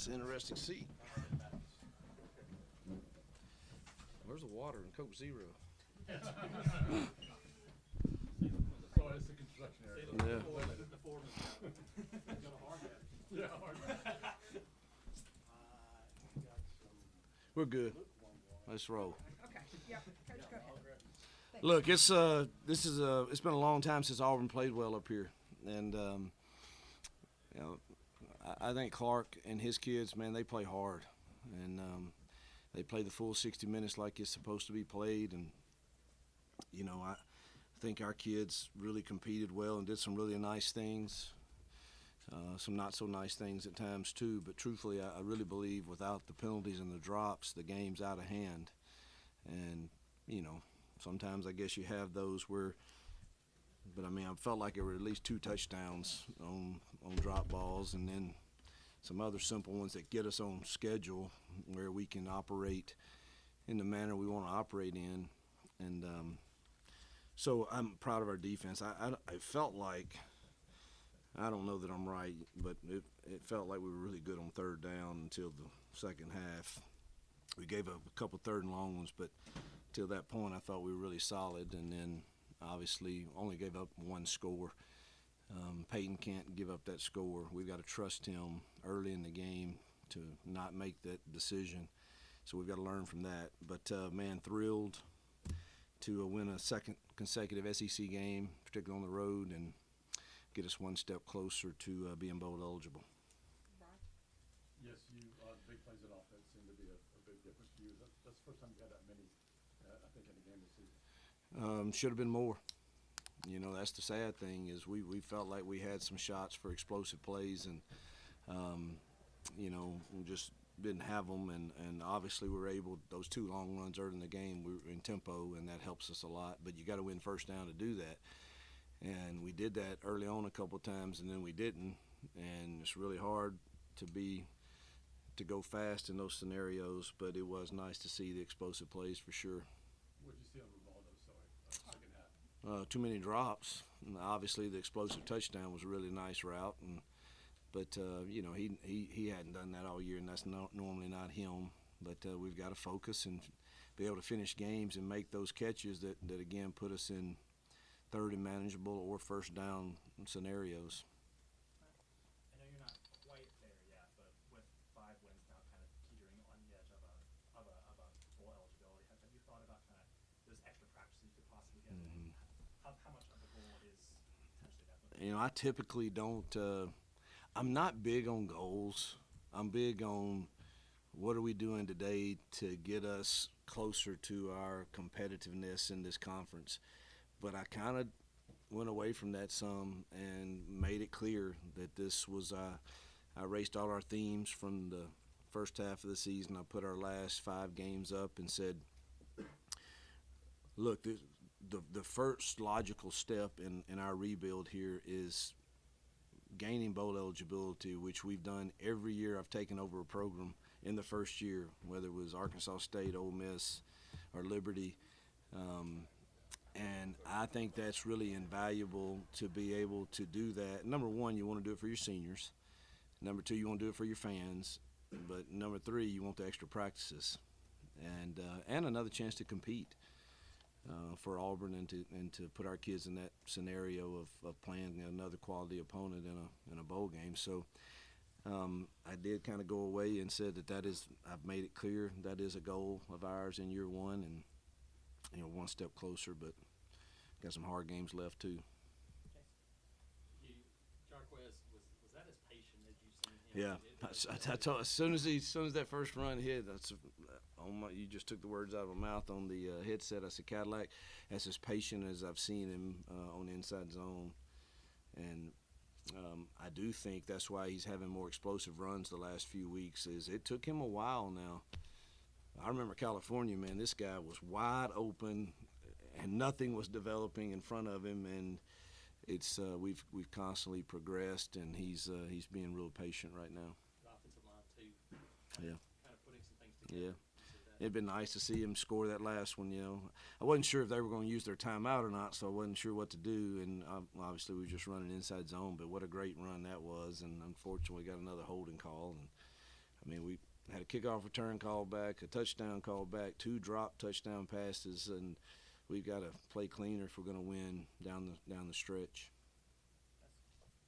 That's an interesting seat. Where's the water in Coke Zero? So it's the construction area. Yeah. The foreman. Got a hard hat. Yeah, hard. We're good. Let's roll. Okay, yep, Coach, go ahead. Look, it's been a long time since Auburn played well up here, and you know, I think Clark and his kids, man, they play hard, and they play the full 60 minutes like it's supposed to be played, and you know, I think our kids really competed well and did some really nice things, some not so nice things at times too. But truthfully, I really believe without the penalties and the drops, the game's out of hand, and you know. Sometimes I guess you have those where, but I mean, I felt like there were at least 2 touchdowns on drop balls, and then some other simple ones that get us on schedule where we can operate in the manner we want to operate in. And so I'm proud of our defense. I felt like, I don't know that I'm right, but it felt like we were really good on third down until the second half. We gave up a couple third and long ones, but till that point, I thought we were really solid, and then obviously only gave up 1 score. Peyton can't give up that score. We've got to trust him early in the game to not make that decision. So we've got to learn from that. But, man, thrilled to win a second consecutive SEC game, particularly on the road, and get us 1 step closer to being bowl eligible. Yes, the big plays at offense seem to be a big difference for you. That's the first time you had that many, I think, in a game this season. Should have been more. You know, that's the sad thing is we felt like we had some shots for explosive plays, and you know, we just didn't have them. And obviously we were able, those 2 long runs early in the game, we were in tempo, and that helps us a lot. But you got to win first down to do that. And we did that early on a couple of times, and then we didn't. And it's really hard to go fast in those scenarios, but it was nice to see the explosive plays for sure. What did you see on Rivaldo, second half? Too many drops. And obviously, the explosive touchdown was a really nice route, but you know, he hadn't done that all year, and that's normally not him. But we've got to focus and be able to finish games and make those catches that again put us in third and manageable or first down scenarios. I know you're not quite there yet, but with 5 wins now, kind of teetering on the edge of a bowl eligibility, have you thought about kind of those extra practices you could possibly get? Mm-hmm. How much of a goal is potentially that? You know, I typically don't. I'm not big on goals. I'm big on what are we doing today to get us closer to our competitiveness in this conference. But I kind of went away from that some and made it clear that this was I erased all our themes from the first half of the season. I put our last 5 games up and said, look, the first logical step in our rebuild here is gaining bowl eligibility, which we've done every year I've taken over a program in the first year, whether it was Arkansas State, Ole Miss, or Liberty. And I think that's really invaluable to be able to do that. Number 1, you want to do it for your seniors. Number 2, you want to do it for your fans. But number 3, you want the extra practices and another chance to compete for Auburn and to put our kids in that scenario of playing another quality opponent in a bowl game. So I did kind of go away and said that is, I've made it clear that is a goal of ours in year 1, and you know, 1 step closer, but got some hard games left too. Jarquez, was that as patient as you've seen him? Yeah, I told, as soon as that first run hit, you just took the words out of my mouth on the headset. I said Cadillac, that's as patient as I've seen him on the inside zone, and I do think that's why he's having more explosive runs the last few weeks. Is it took him a while now. I remember California, man, this guy was wide open and nothing was developing in front of him, and it's we've constantly progressed, and he's being real patient right now. The offensive line too. Yeah. Kind of putting some things together. Yeah. It'd been nice to see him score that last one, you know. I wasn't sure if they were going to use their timeout or not, so I wasn't sure what to do, and obviously we were just running inside zone, but what a great run that was, and unfortunately we got another holding call, and I mean, we had a kickoff return call back, a touchdown call back, 2 drop touchdown passes, and we've got to play cleaner if we're going to win down the stretch.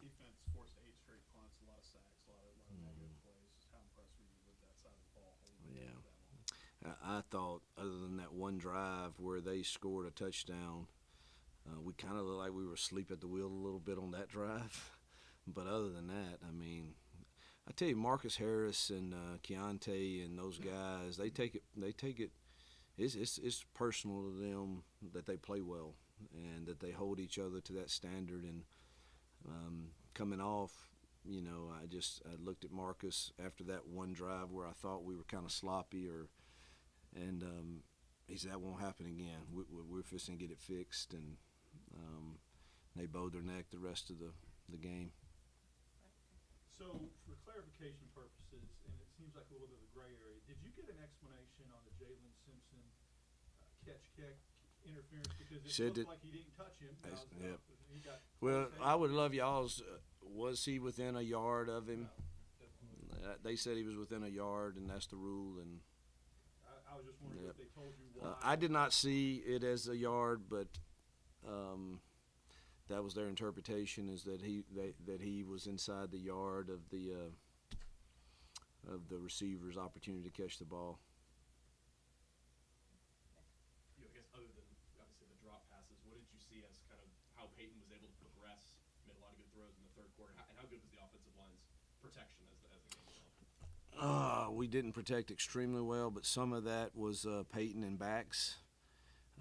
Defense forced 8 straight punts, a lot of sacks, a lot of negative plays. How impressed were you with that side of the ball? Yeah. I thought, other than that one drive where they scored a touchdown, we kind of looked like we were asleep at the wheel a little bit on that drive. But other than that, I mean, I tell you, Marcus Harris and Keontae and those guys, they take it. It's personal to them that they play well and that they hold each other to that standard. And coming off, you know, I looked at Marcus after that one drive where I thought we were kind of sloppy, and he said that won't happen again. We're fixing to get it fixed, and they bowed their neck the rest of the game. So, for clarification purposes, and it seems like a little bit of a gray area, did you get an explanation on the Jalen Simpson catch-kick interference? Because it looked like he didn't touch him. Yeah. He got Well, I would love y'all's. Was he within a yard of him? No. They said he was within a yard, and that's the rule. And I was just wondering if they told you why. I did not see it as a yard, but that was their interpretation, is that he was inside the yard of the receiver's opportunity to catch the ball. I guess other than obviously the drop passes, what did you see as kind of how Peyton was able to progress, made a lot of good throws in the third quarter, and how good was the offensive line's protection as the game went on? We didn't protect extremely well, but some of that was Peyton and backs.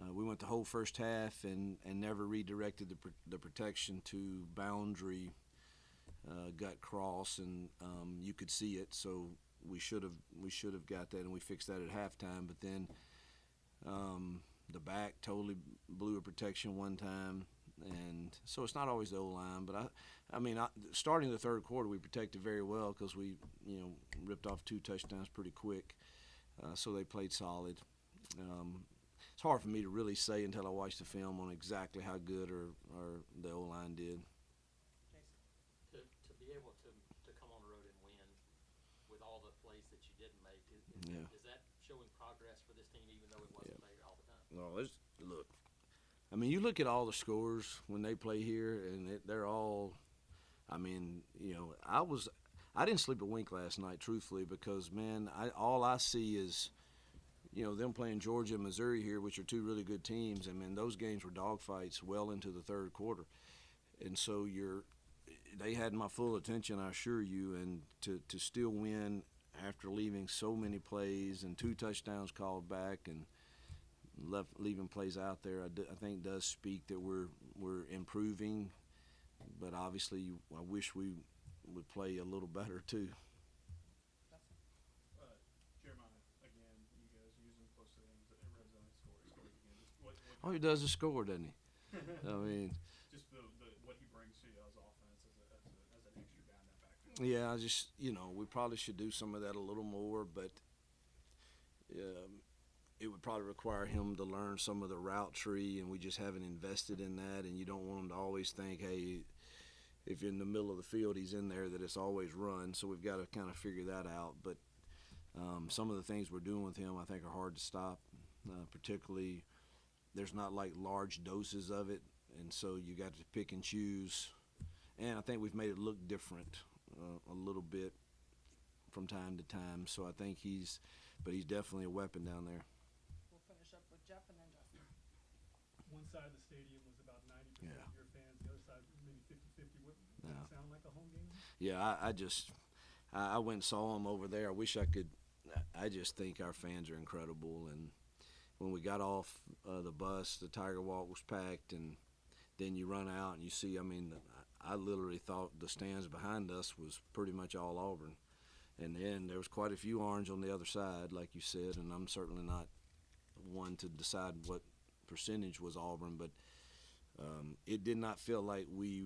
We went the whole first half and never redirected the protection to boundary gut cross, and you could see it. So we should have got that, and we fixed that at halftime. But then the back totally blew a protection one time, and so it's not always the O-line. But I mean, starting the third quarter, we protected very well because we ripped off 2 touchdowns pretty quick. So they played solid. It's hard for me to really say until I watch the film on exactly how good or the O-line did. To be able to come on the road and win with all the plays that you didn't make, is that showing progress for this team, even though it wasn't there all the time? Well, look. I mean, you look at all the scores when they play here, and they're all. I mean, I didn't sleep a wink last night, truthfully, because man, all I see is. Them playing Georgia and Missouri here, which are 2 really good teams. I mean, those games were dogfights well into the third quarter. And so they had my full attention, I assure you, and to still win after leaving so many plays and 2 touchdowns called back and leaving plays out there, I think does speak that we're improving. But obviously, I wish we would play a little better too. All he does is score, doesn't he? I mean, just what he brings to you as offense as an extra guy in that backfield. Yeah, we probably should do some of that a little more, but it would probably require him to learn some of the route tree, and we just haven't invested in that. And you don't want him to always think, hey, if you're in the middle of the field, he's in there, that it's always run. So we've got to kind of figure that out. But some of the things we're doing with him, I think, are hard to stop, particularly. There's not like large doses of it, and so you got to pick and choose. And I think we've made it look different a little bit from time to time. So I think he's definitely a weapon down there. We'll finish up with Jeff and then Justin. One side of the stadium was about 90% of your fans. The other side maybe 50-50. What does that sound like a home game? Yeah, I went and saw him over there. I wish I could. I just think our fans are incredible, and when we got off the bus, the Tiger Walk was packed, and then you run out and you see, I mean, I literally thought the stands behind us was pretty much all Auburn. And then there was quite a few orange on the other side, like you said, and I'm certainly not one to decide what percentage was Auburn, but it did not feel like we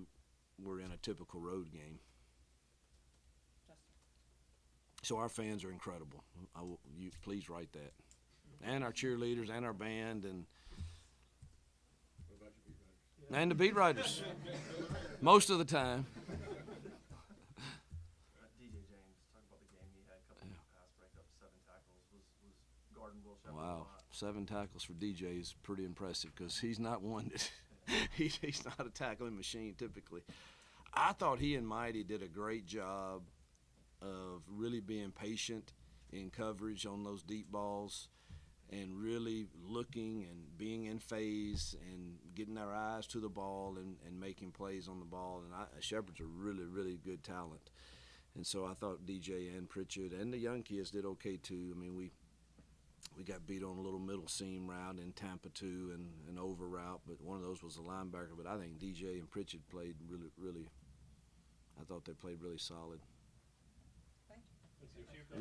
were in a typical road game. Justin. So our fans are incredible. You please write that. And our cheerleaders and our band and the beat writers. Most of the time. DJ James, talk about the game he had a couple guarding Will Shepherd a Wow, lot. 7 tackles for DJ is pretty impressive because he's not one that he's not a tackling machine typically. I thought he and Mighty did a great job of really being patient in coverage on those deep balls and really looking and being in phase and getting their eyes to the ball and making plays on the ball. And Shepherd's a really, really good talent. And so I thought DJ and Pritchard and the young kids did okay too. I mean, we got beat on a little middle seam route in Tampa too, and an over route, but one of those was a linebacker. But I think DJ and Pritchard played really, really. I thought they played really solid. Thank you. Let's see if you